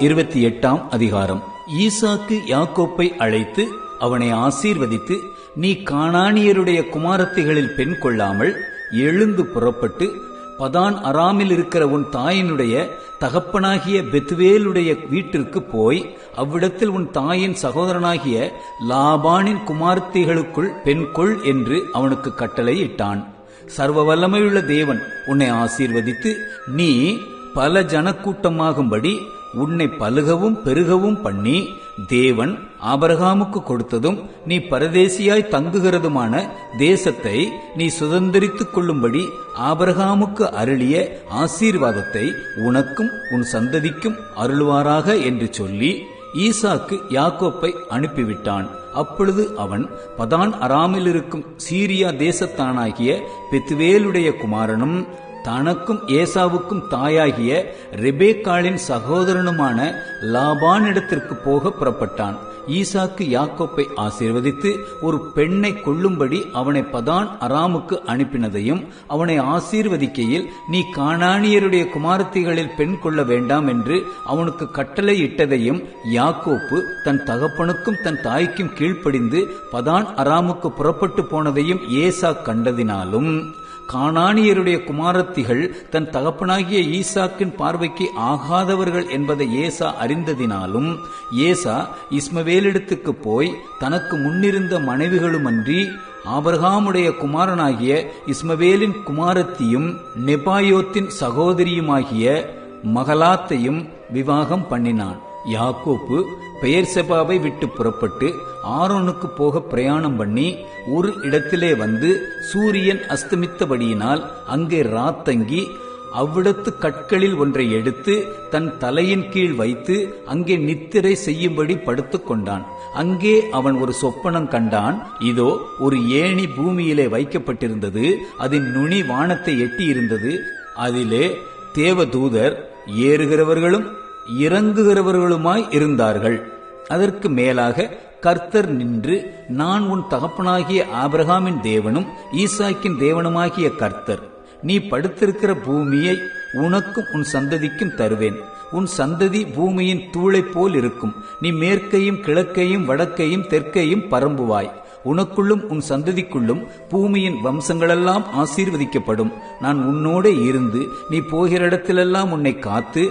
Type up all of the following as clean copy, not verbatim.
28 அதிகாரம். ஈசாக்கு யாக்கோப்பை அழைத்து அவனை ஆசீர்வதித்து, நீ கானானியருடைய குமாரத்திகளில் பெண் கொள்ளாமல் எழுந்து புறப்பட்டு பதான் அராமில் இருக்கிற உன் தாயினுடைய தகப்பனாகிய பெத்துவேலுடைய வீட்டிற்கு போய் அவ்விடத்தில் உன் தாயின் சகோதரனாகிய லாபானின் குமாரத்திகளுக்குள் பெண் கொள் என்று அவனுக்கு கட்டளை இட்டான். சர்வ வல்லமையுள்ள தேவன் உன்னை ஆசீர்வதித்து, நீ பல ஜனக்கூட்டமாகும்படி உன்னை பலுகவும் பெருகவும் பண்ணி, தேவன் ஆபிரகாமுக்கு கொடுத்ததும் நீ பரதேசியாய் தங்குகிறதுமான தேசத்தை நீ சுதந்தரித்துக் கொள்ளும்படி ஆபிரகாமுக்கு அருளிய ஆசீர்வாதத்தை உனக்கும் உன் சந்ததிக்கும் அருள்வாராக என்று சொல்லி ஈசாக்கு யாக்கோப்பை அனுப்பிவிட்டான். அப்பொழுது அவன் பதான் அராமில் இருக்கும் சீரியா தேசத்தானாகிய பெத்துவேலுடைய குமாரனும் தனக்கும் ஏசாவுக்கும் தாயாகிய ரெபேக்காளின் சகோதரனுமான லாபானிடத்திற்கு போக புறப்பட்டான். ஈசாக்கு யாக்கோப்பை ஆசீர்வதித்து ஒரு பெண்ணை கொள்ளும்படி அவனை பதான் அராமுக்கு அனுப்பினதையும், அவனை ஆசீர்வதிக்கையில் நீ கானானியருடைய குமாரத்திகளில் பெண் கொள்ள வேண்டாம் என்று அவனுக்கு கட்டளை இட்டதையும் யாக்கோப்பு தன் தகப்பனுக்கும் தன் தாய்க்கும் கீழ்ப்படிந்து பதான் அராமுக்கு புறப்பட்டு போனதையும் ஏசா கண்டதினாலும், கானானியருடைய குமாரத்திகள் தன் தகப்பனாகிய ஈசாக்கின் பார்வைக்கு ஆகாதவர்கள் என்பதை ஏசா அறிந்ததினாலும், ஏசா இஸ்மவேலிடத்துக்கு போய் தனக்கு முன்னிருந்த மனைவிகளுமன்றி ஆபிரகாமுடைய குமாரனாகிய இஸ்மவேலின் குமாரத்தியும் நெபாயோத்தின் சகோதரியுமாகிய மகலாத்தையும் விவாகம் பண்ணினான். யாக்கோப்பு பெயர்செபாவை விட்டு புறப்பட்டு ஆரோனுக்கு போக பிரயாணம் பண்ணி ஒரு இடத்திலே வந்து சூரியன் அஸ்தமித்தபடியினால் அங்கே ராத்தங்கி அவ்விடத்து கற்களில் ஒன்றை எடுத்து தன் தலையின் கீழ் வைத்து அங்கே நித்திரை செய்யும்படி படுத்துக் கொண்டான். அங்கே அவன் ஒரு சொப்பனம் கண்டான். இதோ, ஒரு ஏணி பூமியிலே வைக்கப்பட்டிருந்தது, அதன் நுனி வானத்தை எட்டி இருந்தது. அதிலே தேவதூதர் ஏறுகிறவர்களும் இறங்குகிறவர்களுமாய் இருந்தார்கள். அதற்கு மேலாக கர்த்தர் நின்று, நான் உன் தகப்பனாகிய ஆபிரகாமின் தேவனும் ஈசாக்கின் தேவனுமாகிய கர்த்தர். நீ படுத்திருக்கிற பூமியை உனக்கும் உன் சந்ததிக்கும் தருவேன். உன் சந்ததி பூமியின் தூளைப் போல் இருக்கும். நீ மேற்கையும் கிழக்கையும் வடக்கையும் தெற்கையும் பரம்புவாய். உனக்குள்ளும் உன் சந்ததிக்குள்ளும் பூமியின் வம்சங்களெல்லாம் ஆசீர்வதிக்கப்படும். நான் உன்னோட இருந்து நீ போகிற இடத்திலெல்லாம் உன்னை காத்து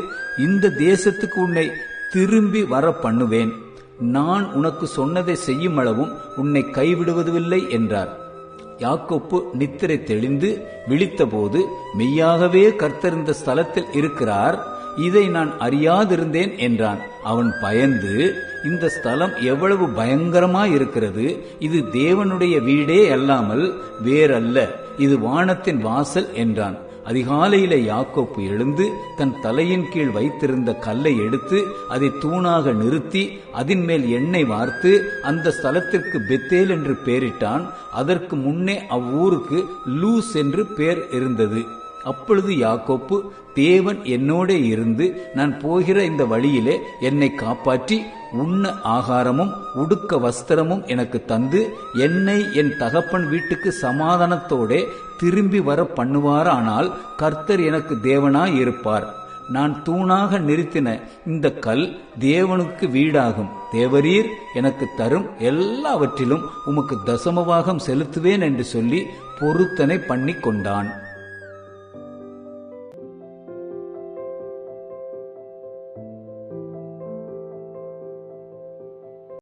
இந்த தேசத்துக்கு உன்னை திரும்பி வர பண்ணுவேன். நான் உனக்கு சொன்னதை செய்யும் அளவும் உன்னை கைவிடுவதில்லை என்றார். யாக்கோப்பு நித்திரை தெளிந்து விழித்தபோது, மெய்யாகவே கர்த்தர் இந்த ஸ்தலத்தில் இருக்கிறார், இதை நான் அறியாதிருந்தேன் என்றான். அவன் பயந்து, இந்த ஸ்தலம் எவ்வளவு பயங்கரமாயிருக்கிறது, இது தேவனுடைய வீடே அல்லாமல் வேறல்ல, இது வானத்தின் வாசல் என்றான். அதிகாலையிலே யாக்கோப்பு எழுந்து தன் தலையின் கீழ் வைத்திருந்த கல்லை எடுத்து அதை தூணாக நிறுத்தி அதன் மேல் எண்ணெய் வார்த்து அந்த ஸ்தலத்திற்கு பெத்தேல் என்று பெயரிட்டான். அதற்கு முன்னே அவ்வூருக்கு லூஸ் என்று பெயர் இருந்தது. அப்பொழுது யாக்கோப்பு, தேவன் என்னோட இருந்து நான் போகிற இந்த வழியிலே என்னை காப்பாற்றி உண்ண ஆகாரமும் உடுக்க வஸ்திரமும் எனக்கு தந்து என்னை என் தகப்பன் வீட்டுக்கு சமாதானத்தோட திரும்பி வர பண்ணுவாரானால் கர்த்தர் எனக்கு தேவனாய் இருப்பார். நான் தூணாக நிறுத்தின இந்த கல் தேவனுக்கு வீடாகும். தேவரீர் எனக்கு தரும் எல்லாவற்றிலும் உமக்கு தசமபாகம் செலுத்துவேன் என்று சொல்லி பொருத்தனை பண்ணி கொண்டான்.